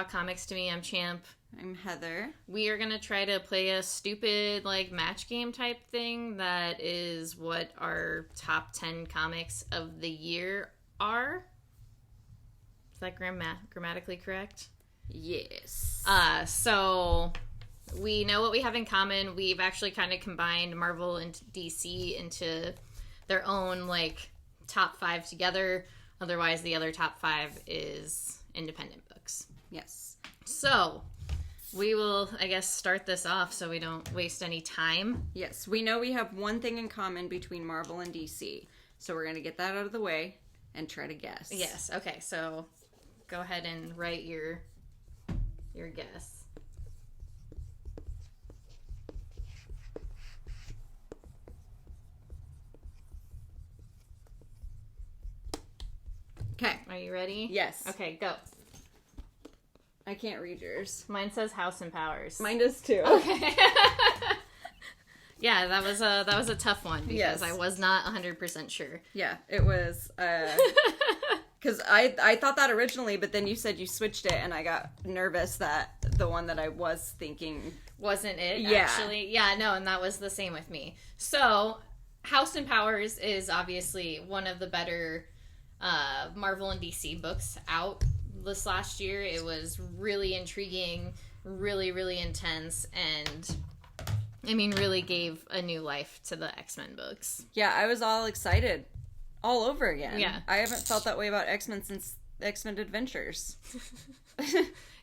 Comics to Me. I'm Champ. I'm Heather. We are going to try to play a stupid, match game type thing that is what our top 10 comics of the year are. Is that grammatically correct? Yes. So we know what we have in common. We've actually kind of combined Marvel and DC into their own, top 5 together. Otherwise, the other top 5 is independent books. Yes. So, we will, I guess, start this off so we don't waste any time. Yes, we know we have one thing in common between Marvel and DC. So we're going to get that out of the way and try to guess. Yes, okay, so go ahead and write your guess. Okay. Are you ready? Yes. Okay, go. I can't read yours. Mine says House and Powers. Mine does too. Okay. Yeah, that was a tough one because Yes. I was not 100% sure. Yeah, it was, because I thought that originally, but then you said you switched it, and I got nervous that the one that I was thinking wasn't it, Yeah. actually. Yeah, no, and that was the same with me. So, House and Powers is obviously one of the better Marvel and DC books out this last year. It was really intriguing, really, really intense, and really gave a new life to the X-Men books. Yeah, I was all excited all over again. Yeah. I haven't felt that way about X-Men since X-Men Adventures.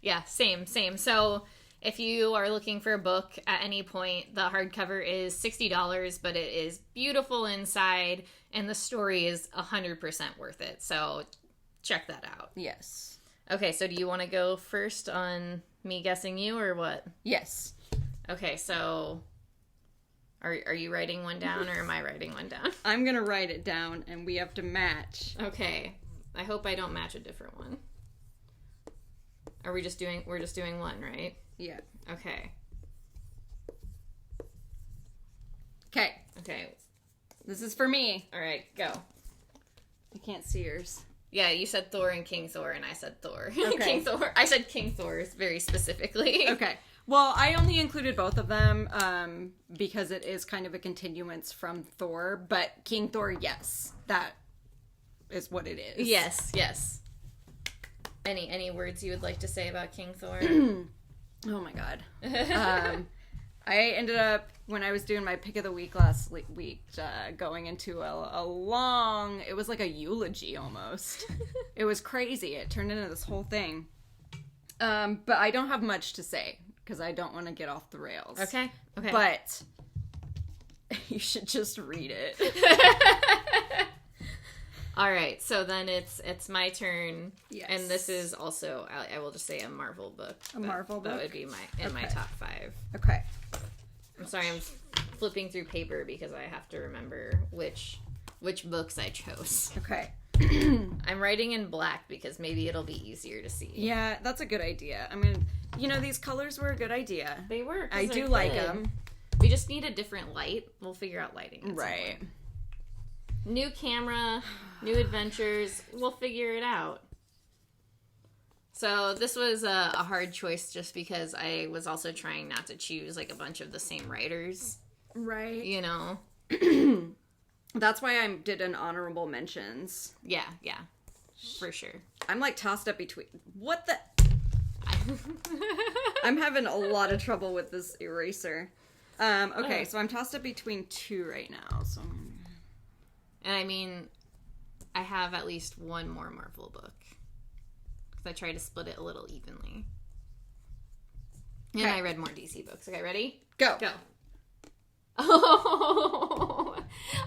Yeah, same. So, if you are looking for a book at any point, the hardcover is $60, but it is beautiful inside, and the story is 100% worth it. So, check that out. Yes. Okay, so do you want to go first on me guessing you, or what? Yes. Okay, so are you writing one down, or am I writing one down? I'm going to write it down, and we have to match. Okay, I hope I don't match a different one. We're just doing one, right? Yeah. Okay. Okay. This is for me. All right, go. I can't see yours. Yeah, you said Thor and King Thor, and I said Thor. Okay. King Thor. I said King Thor very specifically. Okay. Well, I only included both of them because it is kind of a continuance from Thor, but King Thor, yes. That is what it is. Yes. Any words you would like to say about King Thor? Oh my god. I ended up, when I was doing my pick of the week last week, going into a long, it was like a eulogy almost. It was crazy. It turned into this whole thing. But I don't have much to say because I don't want to get off the rails. Okay. But you should just read it. All right, so then it's my turn. Yes. And this is also, I will just say, a Marvel book. Marvel book? That would be my top 5. Okay. I'm sorry, I'm flipping through paper because I have to remember which books I chose. Okay. I'm writing in black because maybe it'll be easier to see. Yeah, that's a good idea. I mean, these colors were a good idea. They were. I do like them. We just need a different light. We'll figure out lighting. At some Right. point. New camera, new adventures. We'll figure it out. So this was a hard choice just because I was also trying not to choose a bunch of the same writers. Right. That's why I did an honorable mentions. Yeah, for sure. I'm tossed up between. What the? I'm having a lot of trouble with this eraser. Okay, so I'm tossed up between 2 right now. So. And I have at least one more Marvel book. Because I tried to split it a little evenly. And I read more DC books. Okay, ready? Go. Oh,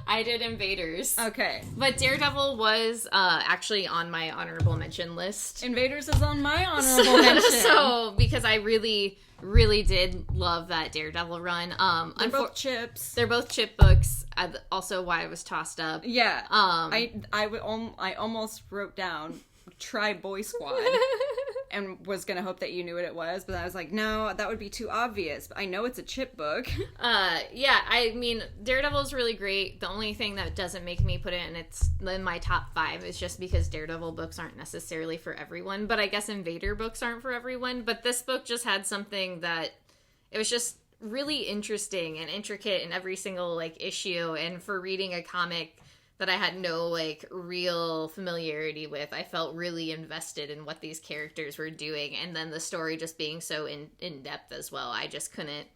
I did Invaders. Okay. But Daredevil was actually on my honorable mention list. Invaders is on my honorable mention. So, because I really, really did love that Daredevil run. They're both chips. They're both chip books. Also why I was tossed up. Yeah. I almost wrote down try Boy Squad. and was gonna hope that you knew what it was, but I was like, no, that would be too obvious. I know it's a Chip book. Yeah, I mean, Daredevil's really great. The only thing that doesn't make me put it in my top 5 is just because Daredevil books aren't necessarily for everyone, but I guess Invader books aren't for everyone. But this book just had something that it was just really interesting and intricate in every single like issue, and for reading a comic that I had no like real familiarity with, I felt really invested in what these characters were doing, and then the story just being so in depth as well. I just couldn't.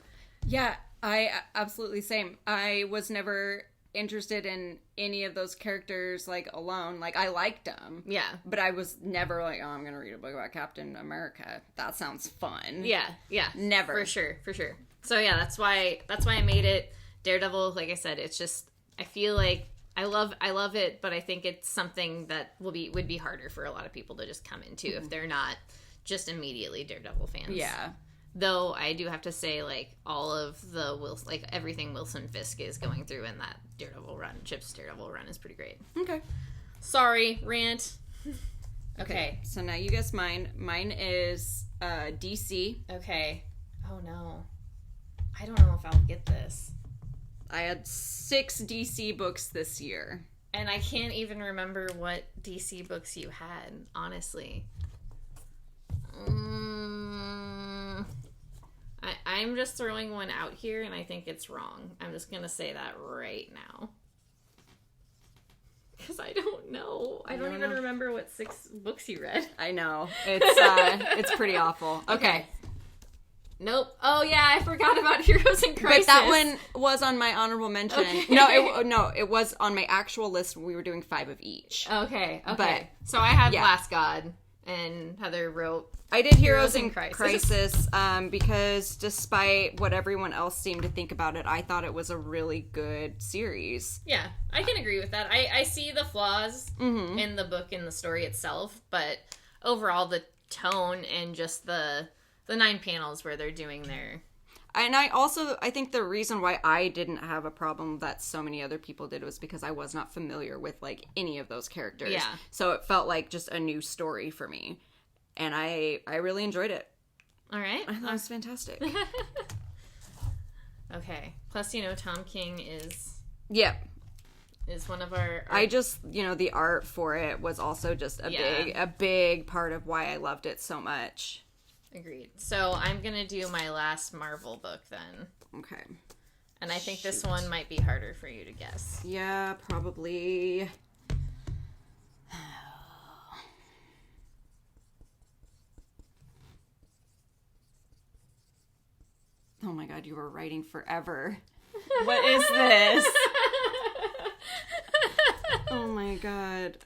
Yeah, I absolutely same. I was never interested in any of those characters like alone. Like I liked them. Yeah. But I was never like, oh, I'm going to read a book about Captain America. That sounds fun. Yeah. Never. For sure. So yeah, that's why I made it. Daredevil, like I said, it's just I feel like I love it, but I think it's something that would be harder for a lot of people to just come into if they're not just immediately Daredevil fans. Yeah. Though I do have to say, like, all of the everything Wilson Fisk is going through in that Daredevil run, Chip's Daredevil run, is pretty great. Okay. Sorry, rant. Okay. So now you guess mine. Mine is DC. Okay. Oh no. I don't know if I'll get this. I had 6 DC books this year. And I can't even remember what DC books you had, honestly. I'm just throwing one out here, and I think it's wrong. I'm just going to say that right now. Because I don't know. I don't even remember what 6 books you read. I know. It's pretty awful. Okay. Nope. Oh yeah, I forgot about Heroes in Crisis. But that one was on my honorable mention. Okay. No, it was on my actual list. We were doing 5 of each. Okay. But, so I had Last God, and Heather wrote. I did Heroes in Crisis because despite what everyone else seemed to think about it, I thought it was a really good series. Yeah, I can agree with that. I see the flaws in the book and the story itself, but overall the tone and just the 9 panels where they're doing their... And I think the reason why I didn't have a problem that so many other people did was because I was not familiar with, like, any of those characters. Yeah. So it felt like just a new story for me. And I really enjoyed it. All right. I thought it was fantastic. Okay. Plus, Tom King is... Yep. Is one of our... I just, the art for it was also just a big part of why I loved it so much. Agreed. So I'm going to do my last Marvel book then. Okay. And I think this one might be harder for you to guess. Yeah, probably. Oh my god, you were writing forever. What is this? Oh my god.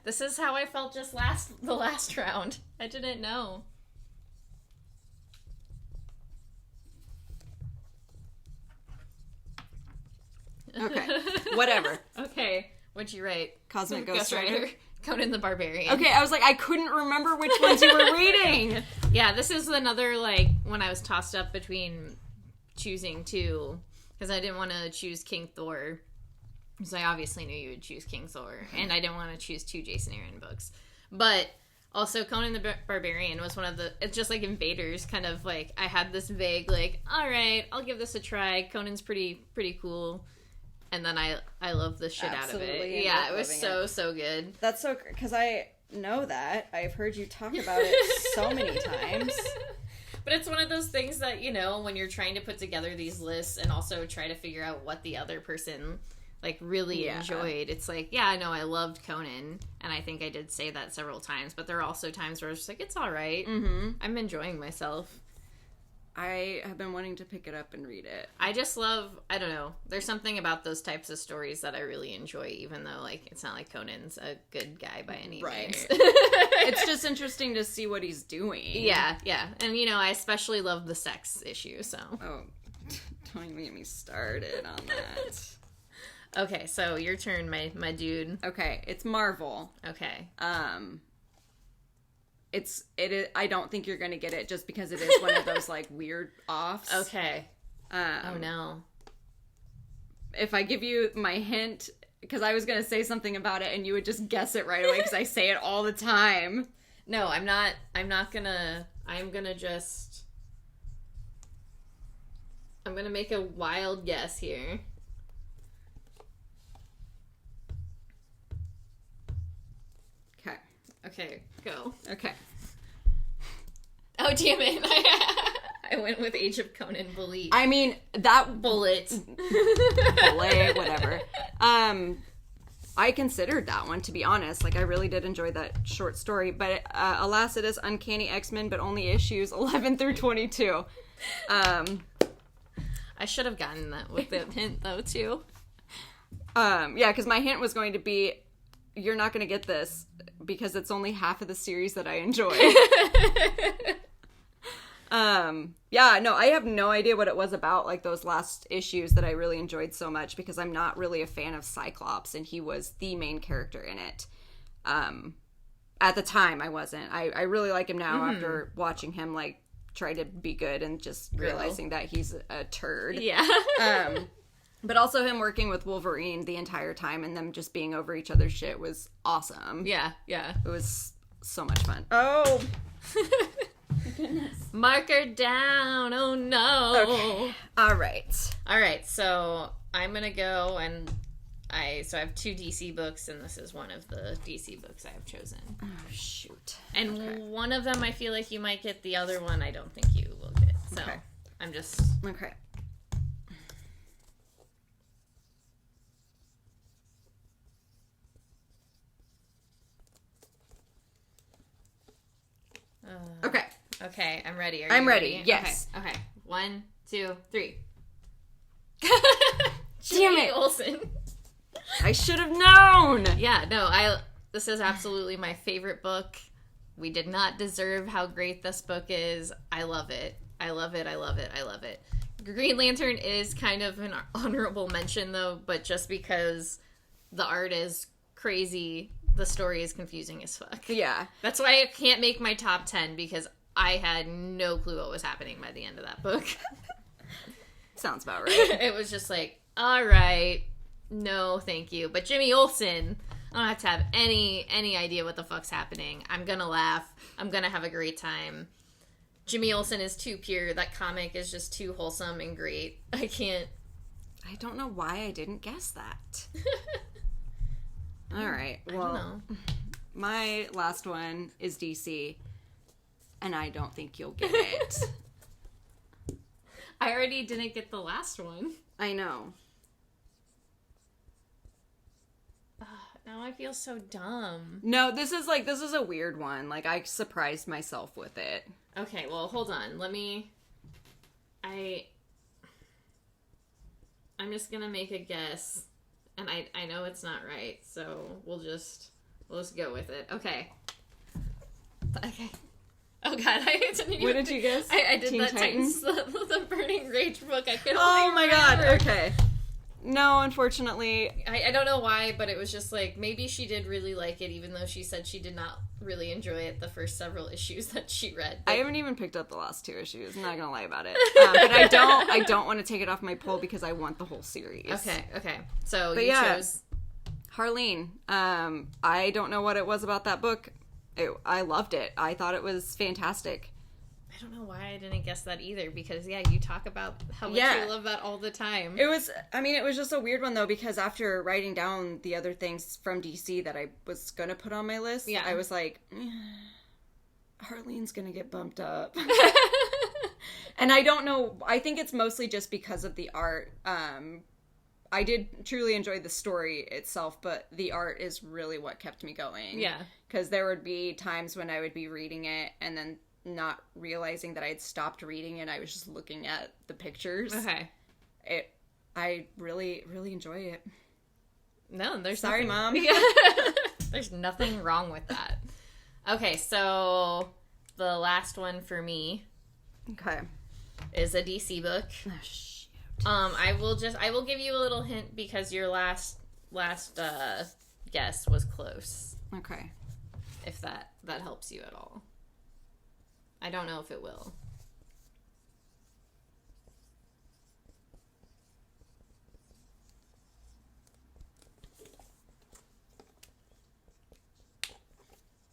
This is how I felt just the last round. I didn't know. Okay. Whatever. Okay. What'd you write? Cosmic Ghost Rider. Conan the Barbarian. Okay, I was like, I couldn't remember which ones you were reading. Yeah, this is another, when I was tossed up between choosing 2, because I didn't want to choose King Thor. Because I obviously knew you would choose King Thor. And I didn't want to choose 2 Jason Aaron books. But also Conan the Barbarian was one of the... It's just like Invaders, kind of I had this vague, all right, I'll give this a try. Conan's pretty cool. And then I love the shit out of it. Yeah, it was so good. That's so... Because I know that. I've heard you talk about it so many times. But it's one of those things that, when you're trying to put together these lists and also try to figure out what the other person... really enjoyed. It's I know I loved Conan, and I think I did say that several times, but there are also times where it's just it's all right. Mm-hmm. I'm enjoying myself. I have been wanting to pick it up and read it. I just love, I don't know, there's something about those types of stories that I really enjoy, even though, it's not like Conan's a good guy by any means. It's just interesting to see what he's doing. Yeah. And, I especially love the sex issue, so. Oh, don't even get me started on that. Okay, so your turn, my dude. Okay, it's Marvel. Okay. It is, I don't think you're gonna get it just because it is one of those weird offs. Okay. Oh no. If I give you my hint, because I was going to say something about it and you would just guess it right away because I say it all the time. No, I'm not gonna, I'm gonna make a wild guess here. Okay. Okay, go. Okay. Oh, damn it. I went with Age of Conan Bullet. I mean, that... Bullet. Bullet, whatever. I considered that one, to be honest. Like, I really did enjoy that short story. But alas, it is Uncanny X-Men, but only issues 11 through 22. I should have gotten that with the hint, though, too. Yeah, because my hint was going to be, you're not going to get this because it's only half of the series that I enjoy. Yeah, no, I have no idea what it was about, like, those last issues that I really enjoyed so much, because I'm not really a fan of Cyclops, and he was the main character in it. At the time, I wasn't. I really like him now after watching him, like, try to be good and just realizing that he's a turd. Yeah. But also him working with Wolverine the entire time and them just being over each other's shit was awesome. Yeah. It was so much fun. Oh! Goodness. Marker down. Oh no. Okay. All right. So I'm gonna go and I have 2 DC books and this is one of the DC books I have chosen. Oh shoot. And one of them I feel like you might get. The other one I don't think you will get. So I'm just okay. Okay, I'm ready. Are I'm you ready. Yes. Okay. 1, 2, 3. Damn Jimmy it. Olsen. I should have known. Yeah, no, this is absolutely my favorite book. We did not deserve how great this book is. I love it. I love it. I love it. I love it. Green Lantern is kind of an honorable mention though, but just because the art is crazy, the story is confusing as fuck. Yeah. That's why I can't make my top 10 because I had no clue what was happening by the end of that book. Sounds about right. It was just like, all right, no, thank you. But Jimmy Olsen, I don't have to have any idea what the fuck's happening. I'm gonna laugh. I'm gonna have a great time. Jimmy Olsen is too pure. That comic is just too wholesome and great. I don't know why I didn't guess that. All right. Well, I don't know. My last one is DC, and I don't think you'll get it. I already didn't get the last one. I know. Now I feel so dumb. No, this is a weird one. Like, I surprised myself with it. Okay, well, hold on. I'm just gonna make a guess. And I know it's not right, so we'll just go with it. Okay. Oh god, I didn't even... What did you guess? I did Teen that Titans? the Burning Rage book. I couldn't Oh my god, remember. okay. No, unfortunately. I don't know why, but it was just like, maybe she did really like it, even though she said she did not really enjoy it the first several issues that she read. I haven't even picked up the last 2 issues. I'm not gonna lie about it. But I don't want to take it off my poll because I want the whole series. Okay. So but you yeah, chose... Harleen. I don't know what it was about that book. I loved it. I thought it was fantastic. I don't know why I didn't guess that either, because, you talk about how much you love that all the time. It was just a weird one, though, because after writing down the other things from DC that I was going to put on my list, I was like, Harleen's going to get bumped up. And I don't know, I think it's mostly just because of the art. I did truly enjoy the story itself, but the art is really what kept me going. Yeah. Because there would be times when I would be reading it and then not realizing that I had stopped reading and I was just looking at the pictures. Okay. I really, really enjoy it. No, there's Sorry, nothing... Mom. Yeah. There's nothing wrong with that. Okay, so the last one for me is a DC book. Oh, shoot. I will give you a little hint because your last guess was close. Okay. If that helps you at all. I don't know if it will.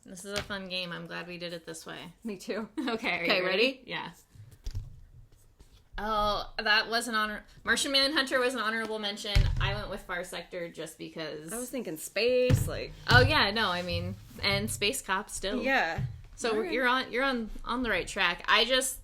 This is a fun game. I'm glad we did it this way. Me too. Okay, Okay, ready? Yeah. Oh, that was an honor. Martian Manhunter was an honorable mention. I went with Far Sector just because. I was thinking space, like. Oh yeah, no, I mean, and Space Cop still. Yeah. So Right. you're on the right track.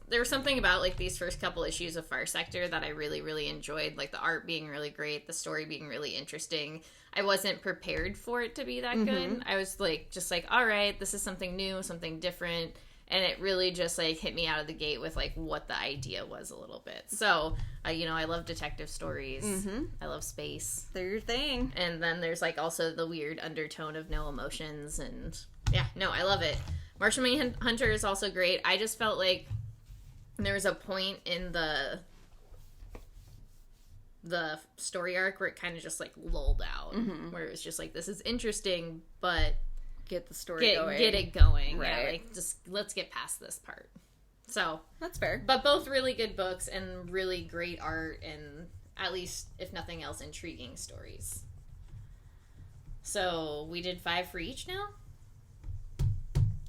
There was something about like these first couple issues of Far Sector that I really, really enjoyed. Like the art being really great, the story being really interesting. I wasn't prepared for it to be that good. I was like, just like, all right, this is something new, something different. And it really just like hit me out of the gate with like what the idea was a little bit. So, I love detective stories. I love space. They're your thing. And then there's like also the weird undertone of no emotions. And yeah, no, I love it. Martian Manhunter is also great. I just felt like there was a point in the story arc where it kind of just like lulled out. Where it was just like, this is interesting, but Get the story going. Get it going. Right. Yeah, like just let's get past this part. So That's fair. but both really good books and really great art and at least, if nothing else, intriguing stories. So we did 5 for each now?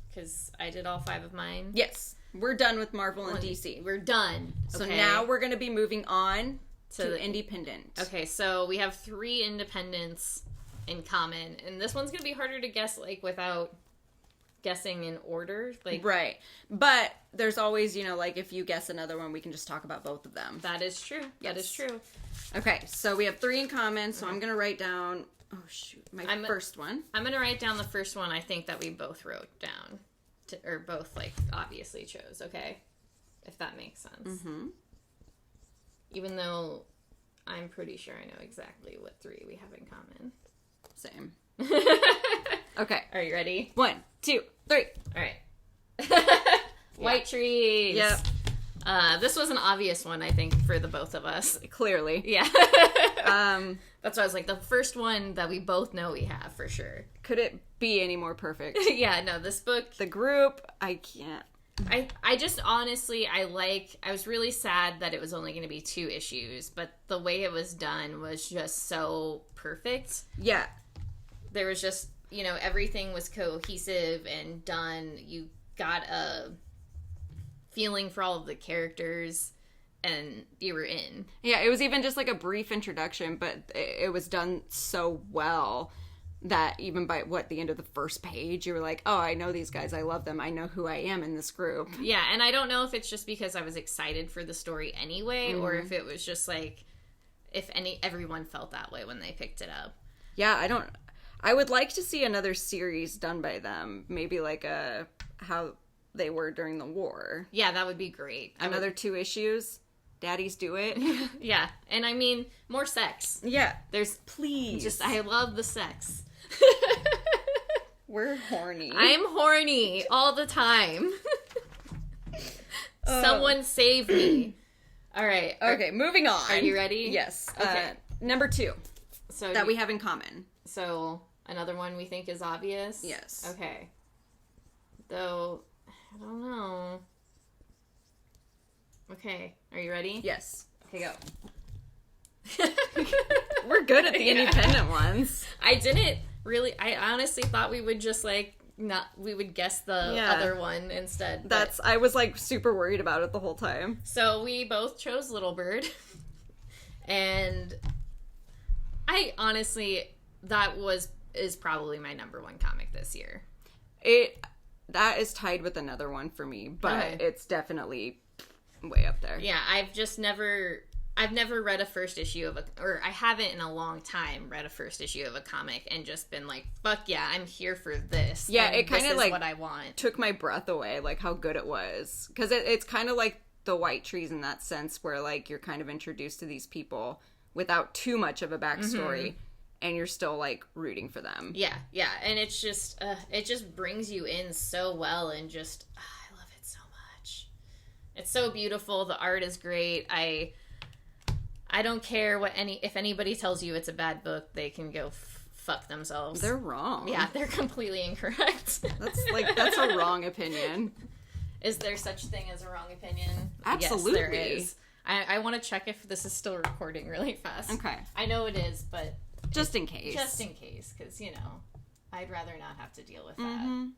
Because I did all 5 of mine. Yes. We're done with Marvel and DC. We're done. So Okay. now we're going to be moving on to the independent. Okay, so we have 3 independents in common. And this one's going to be harder to guess, like, without guessing in order. Like, Right. But there's always, like, if you guess another one, we can just talk about both of them. that is true. That is true. Okay, so we have 3 in common, so I'm going to write down, my first one. I'm going to write down the first one I think that we both wrote down. Or both, like, obviously chose, okay? If that makes sense. Even though I'm pretty sure I know exactly what 3 we have in common. Same. Okay. Are you ready? 1, 2, 3. All right. White trees. Yep. This was an obvious one, I think, for the both of us. Clearly. Yeah. That's why I was like, the first one that we both know we have for sure. Could it be any more perfect? Yeah, no, this book. The group, I can't. I just honestly, I was really sad that it was only going to be 2 issues, but the way it was done was just so perfect. Yeah. There was just, everything was cohesive and done. You got a feeling for all of the characters and you were in. Yeah, it was even just like a brief introduction, but it was done so well that even by the end of the first page, you were like, oh, I know these guys. I love them. I know who I am in this group. Yeah, and I don't know if it's just because I was excited for the story anyway, or if it was just like, everyone felt that way when they picked it up. Yeah, I would like to see another series done by them. Maybe like how they were during the war. Yeah, that would be great. Another 2 issues. Daddies do it. Yeah, and I mean, more sex. Yeah. There's, Please. I love the sex. We're horny. I'm horny all the time. Someone save me. All right. Okay, moving on. Are you ready? Yes. Okay. Number 2 So that we have in common. So another one we think is obvious? Yes. Okay. Though, I don't know. Okay. Are you ready? Yes. Okay, go. We're good at the independent ones. I honestly thought we would just we would guess the other one instead. I was like super worried about it the whole time. So we both chose Little Bird. And I honestly, is probably my number 1 comic this year. That is tied with another one for me, but Okay. it's definitely way up there. Yeah, I've never read a first issue or I haven't in a long time read a first issue of a comic and just been like, fuck yeah, I'm here for this. Yeah, and it kind this of is like what I want. took my breath away, like how good it was. Because it's kind of like the White Trees in that sense, where like you're kind of introduced to these people without too much of a backstory, and you're still like rooting for them. Yeah, and it's just it just brings you in so well, and just I love it so much. It's so beautiful. The art is great. I don't care if anybody tells you it's a bad book, they can go fuck themselves. They're wrong. Yeah, they're completely incorrect. That's a wrong opinion. Is there such thing as a wrong opinion? Absolutely. Yes, there is. I want to check if this is still recording really fast. Okay. I know it is, but Just in case. because I'd rather not have to deal with that.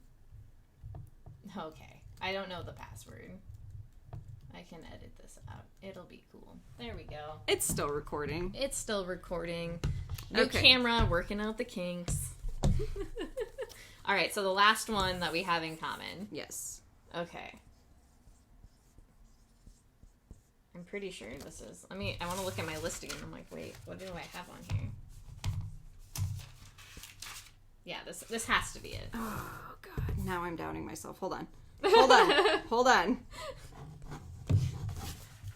Okay. I don't know the password. I can edit this out. It'll be cool. There we go. It's still recording. It's still recording. New Okay. camera, working out the kinks. All right, so the last one that we have in common. Yes. Okay. I'm pretty sure this is... I want to look at my list again. I'm like, wait, what do I have on here? Yeah, this has to be it. Oh, God. Now I'm doubting myself. Hold on. Hold on. I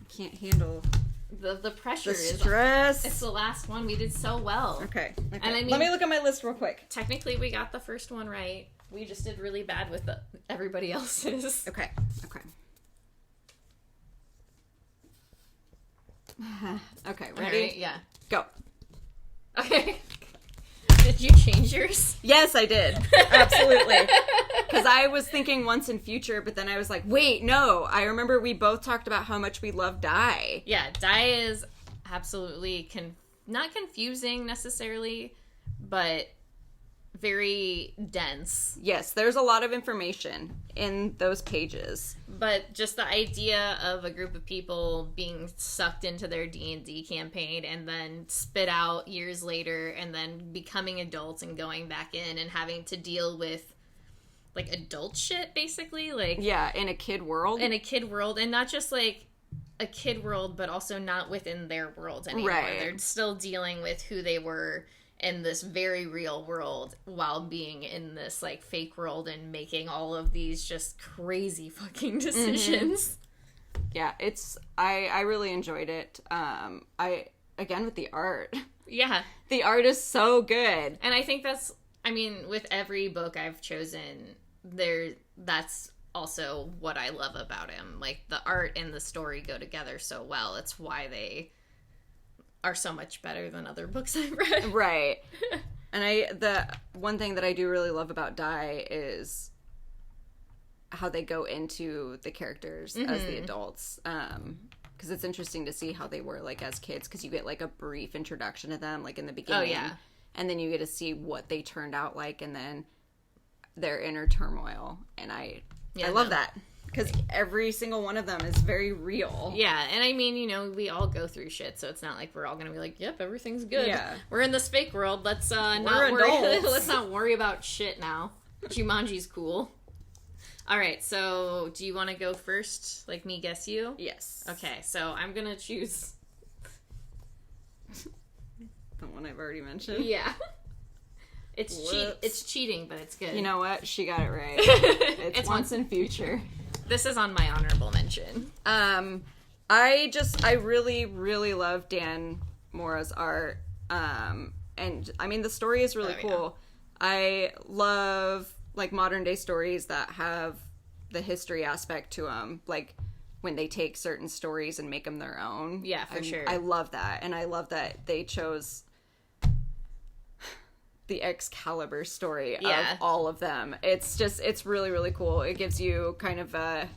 can't handle The pressure the is... stress. It's the last one. We did so well. Okay. And I mean, let me look at my list real quick. Technically, we got the first one right. We just did really bad with everybody else's. Okay. Okay, ready? All right, yeah. Go. Okay. Did you change yours? Yes, I did. Absolutely. Because I was thinking once in future, but then I was like, wait, no. I remember we both talked about how much we love Die. Yeah, Die is absolutely not confusing necessarily, but very dense. Yes, there's a lot of information in those pages. But just the idea of a group of people being sucked into their D&D campaign and then spit out years later and then becoming adults and going back in and having to deal with like adult shit basically, like Yeah, in a kid world. in a kid world, and not just like a kid world but also not within their world anymore. Right. They're still dealing with who they were in this very real world while being in this like fake world and making all of these just crazy fucking decisions. Yeah, I really enjoyed it. Again with the art. Yeah. The art is so good. And I think with every book I've chosen, that's also what I love about him. Like the art and the story go together so well. It's why they are so much better than other books I've read. Right. And the one thing that I do really love about Die is how they go into the characters as the adults. Because it's interesting to see how they were like as kids, because you get like a brief introduction to them like in the beginning. Oh, yeah. And then you get to see what they turned out like and then their inner turmoil. And I love that. Because every single one of them is very real. Yeah, and we all go through shit, so it's not like we're all gonna be like, yep, everything's good. Yeah. We're in this fake world, let's not adults. let's not worry about shit now. Jumanji's cool. Alright, so do you wanna go first? Like me guess you? Yes. Okay, so I'm gonna choose The one I've already mentioned. Yeah. It's Whoops. cheating, but it's good. You know what? She got it right. It's once in future. This is on my honorable mention. I really, really love Dan Mora's art. And the story is really cool. I love like modern day stories that have the history aspect to them, like when they take certain stories and make them their own. Yeah, for sure. I love that, and I love that they chose the Excalibur story of all of them. It's really, really cool. It gives you kind of a...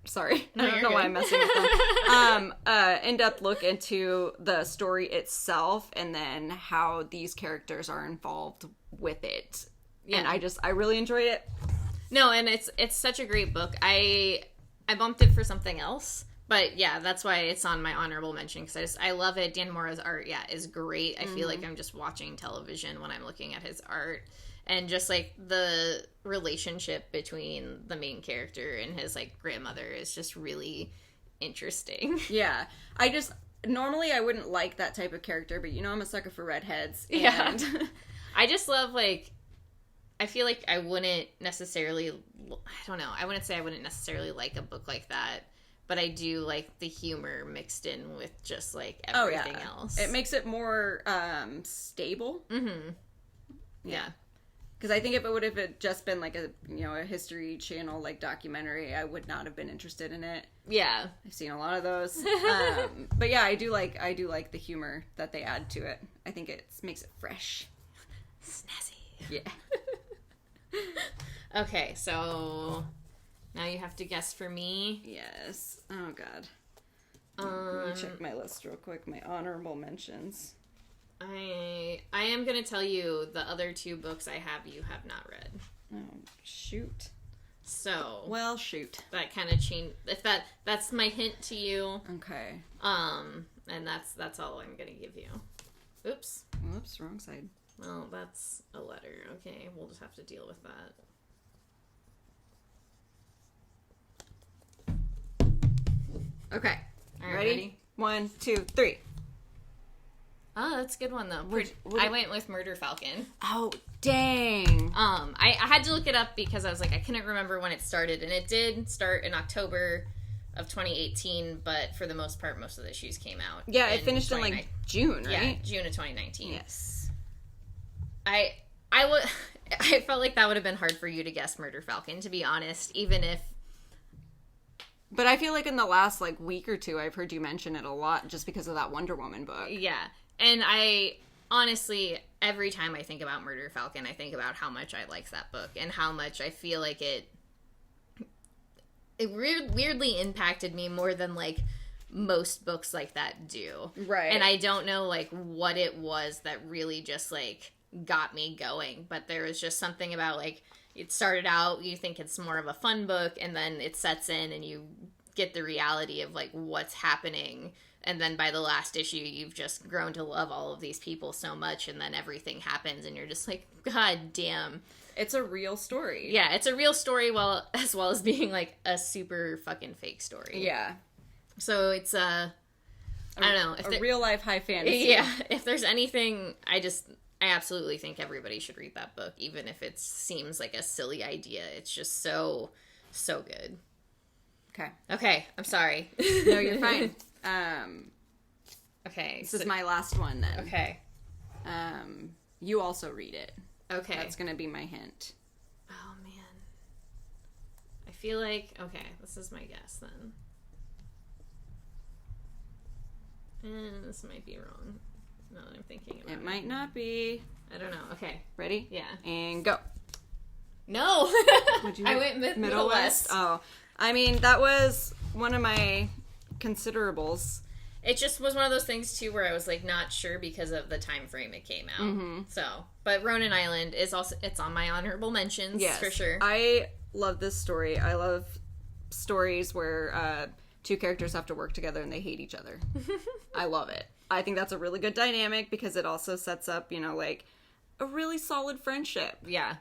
Sorry, No, I don't know why I'm messing with them. In-depth look into the story itself and then how these characters are involved with it. Yeah. And I really enjoyed it. No, and it's such a great book. I bumped it for something else. But yeah, that's why it's on my honorable mention, because I love it. Dan Mora's art, is great. I feel like I'm just watching television when I'm looking at his art. And just like the relationship between the main character and his like grandmother is just really interesting. Yeah. Normally I wouldn't like that type of character, but I'm a sucker for redheads. And... Yeah. I just love I feel like I wouldn't necessarily, I wouldn't say I wouldn't necessarily like a book like that. But I do like the humor mixed in with just like everything else. It makes it more stable. Mm-hmm. Yeah. Because I think if it would have just been like a History Channel like documentary, I would not have been interested in it. Yeah. I've seen a lot of those. But yeah, I do like the humor that they add to it. I think it makes it fresh. Snazzy. Yeah. Okay, so now you have to guess for me. Yes. Oh, God. Let me check my list real quick. My honorable mentions. I am going to tell you the other two books I have you have not read. Oh, shoot. So well, shoot. that kind of changed. If that's my hint to you. Okay. And that's all I'm gonna give you. Oops. Whoops, wrong side. Well, that's a letter. Okay, we'll just have to deal with that. Okay. All right, Ready? 1, 2, 3. Oh, that's a good one though. I went with Murder Falcon. Oh, dang. I had to look it up because I was like, I couldn't remember when it started, and it did start in October of 2018, but for the most part, most of the issues came out. Yeah, it finished in like June, right? Yeah, June of 2019. Yes. I felt like that would have been hard for you to guess Murder Falcon, to be honest, even if. But I feel like in the last like week or two, I've heard you mention it a lot just because of that Wonder Woman book. Yeah. And I honestly, every time I think about Murder Falcon, I think about how much I like that book and how much I feel like it weirdly impacted me more than like most books like that do. Right. And I don't know like what it was that really just like got me going, but there was just something about like it started out, you think it's more of a fun book, and then it sets in and you get the reality of like what's happening. And then by the last issue, you've just grown to love all of these people so much, and then everything happens, and you're just like, God damn. It's a real story. Yeah, it's a real story, as well as being, like, a super fucking fake story. Yeah. So it's, I don't know. A real-life high fantasy. Yeah, if there's anything, I absolutely think everybody should read that book, even if it seems like a silly idea. It's just so, so good. Okay, I'm sorry. No, you're fine. Okay. This is my last one then. Okay. You also read it. Okay. That's gonna be my hint. Oh, man. I feel like... Okay, this is my guess then. And this might be wrong. Now that I'm thinking about it. It might not be. I don't know. Okay. Ready? Yeah. And go. No! I went Middle West. Oh. I mean, that was one of my considerables. It just was one of those things, too, where I was, like, not sure because of the time frame it came out. Mm-hmm. So, but Ronin Island is also, it's on my honorable mentions, yes, for sure. I love this story. I love stories where two characters have to work together and they hate each other. I love it. I think that's a really good dynamic because it also sets up, you know, like, a really solid friendship. Yeah.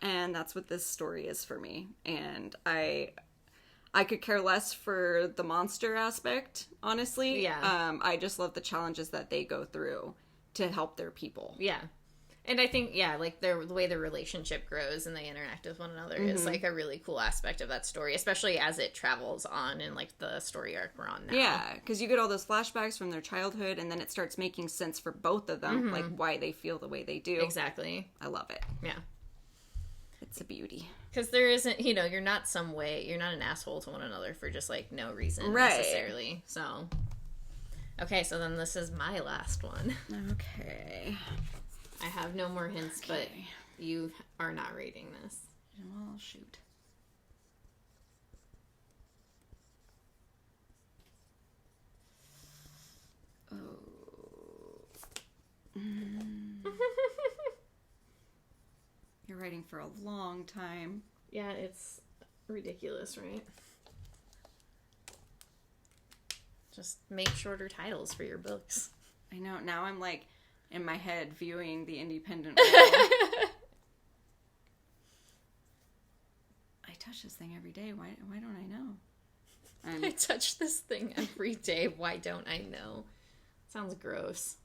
And that's what this story is for me. And I could care less for the monster aspect, honestly. Yeah. I just love the challenges that they go through to help their people. Yeah. And I think, yeah, like, the way the relationship grows and they interact with one another is, like, a really cool aspect of that story, especially as it travels on in, like, the story arc we're on now. Yeah, because you get all those flashbacks from their childhood, and then it starts making sense for both of them, like, why they feel the way they do. Exactly. I love it. Yeah. It's a beauty. Because there isn't, you know, you're not an asshole to one another for just, like, no reason necessarily. So, okay, so then this is my last one. Okay. I have no more hints, but you are not rating this. Well, shoot. Oh. You're writing for a long time. Yeah, it's ridiculous, right? Just make shorter titles for your books. I know. Now I'm like in my head viewing the independent world. I touch this thing every day. Why don't I know? I touch this thing every day. Why don't I know? Sounds gross.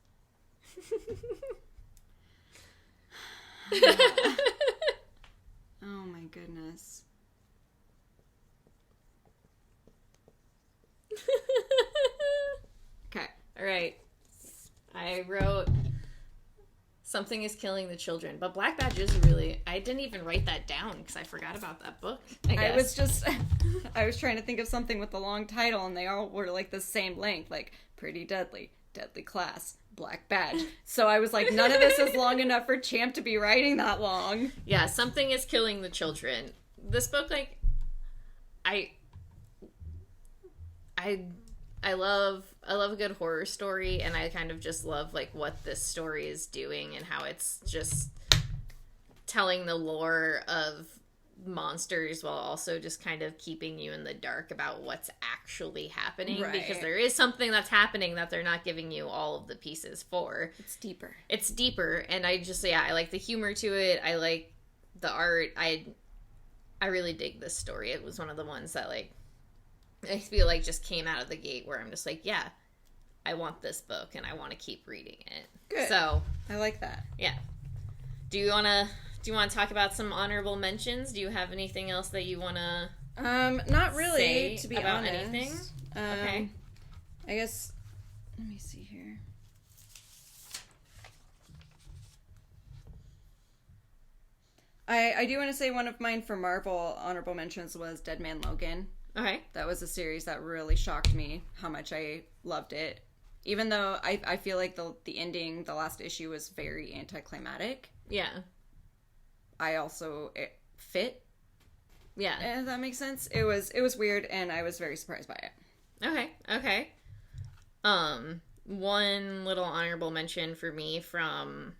Oh my goodness. Okay. All right. I wrote Something is Killing the Children, but Black Badge is really... I didn't even write that down because I forgot about that book, I guess. I was trying to think of something with a long title, and they all were like the same length, like Pretty Deadly, Deadly Class, Black Badge. So I was like, none of this is long enough for Champ to be writing that long. Yeah, Something is Killing the Children. This book, like, I love a good horror story, and I kind of just love, like, what this story is doing and how it's just telling the lore of monsters while also just kind of keeping you in the dark about what's actually happening. Right. Because there is something that's happening that they're not giving you all of the pieces for. It's deeper. It's deeper, and I like the humor to it. I like the art. I really dig this story. It was one of the ones that, like, I feel like just came out of the gate where I'm just like, yeah, I want this book and I want to keep reading it. Good. So I like that. yeah. Do you want to talk about some honorable mentions? Do you have anything else that you want to not really, say to be about honest. anything? Okay. I guess, let me see here. I do want to say one of mine for Marvel honorable mentions was Dead Man Logan. Okay. That was a series that really shocked me how much I loved it. Even though I feel like the ending, the last issue, was very anticlimactic. Yeah. It fit. Yeah. If that makes sense. It was weird, and I was very surprised by it. Okay. One little honorable mention for me from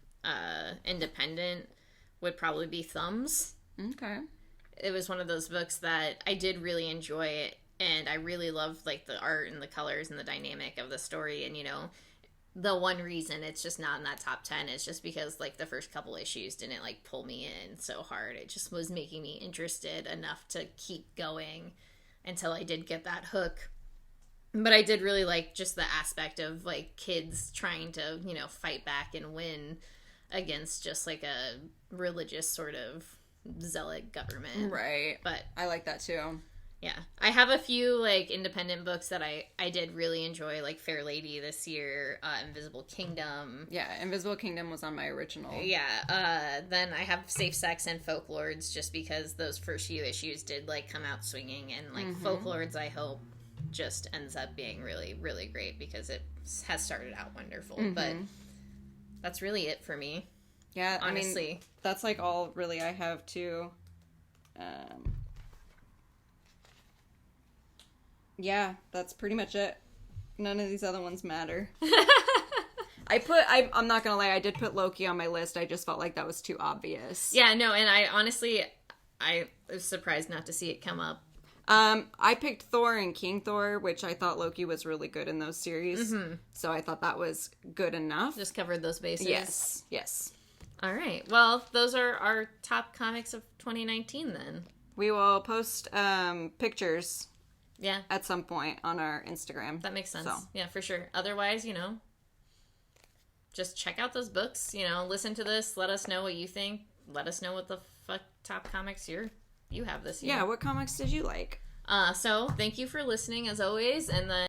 Independent would probably be Thumbs. Okay. It was one of those books that I did really enjoy it, and I really loved, like, the art and the colors and the dynamic of the story. And, you know, the one reason it's just not in that top 10 is just because, like, the first couple issues didn't, like, pull me in so hard. It just was making me interested enough to keep going until I did get that hook. But I did really like just the aspect of, like, kids trying to, you know, fight back and win against just, like, a religious sort of zealot government. Right. But I like that too. yeah, I have a few, like, independent books that I did really enjoy, like Fair Lady this year, Invisible Kingdom. Yeah, Invisible Kingdom was on my original. Yeah, then I have Safe Sex and Folklords, just because those first few issues did, like, come out swinging, and, like, Folklords, I hope, just ends up being really, really great, because it has started out wonderful. But that's really it for me. Yeah, honestly. I mean, that's, like, all really I have too. Yeah, that's pretty much it. None of these other ones matter. I'm not gonna lie, I did put Loki on my list. I just felt like that was too obvious. Yeah, no, and I was surprised not to see it come up. I picked Thor and King Thor, which I thought Loki was really good in those series. So I thought that was good enough. Just covered those bases. Yes. All right. Well, those are our top comics of 2019 then. We will post pictures Yeah, at some point on our Instagram. that makes sense. So. Yeah, for sure. Otherwise, you know, just check out those books, you know, listen to this, let us know what you think. Let us know what the fuck top comics you have this year. Yeah, what comics did you like? So thank you for listening as always, and then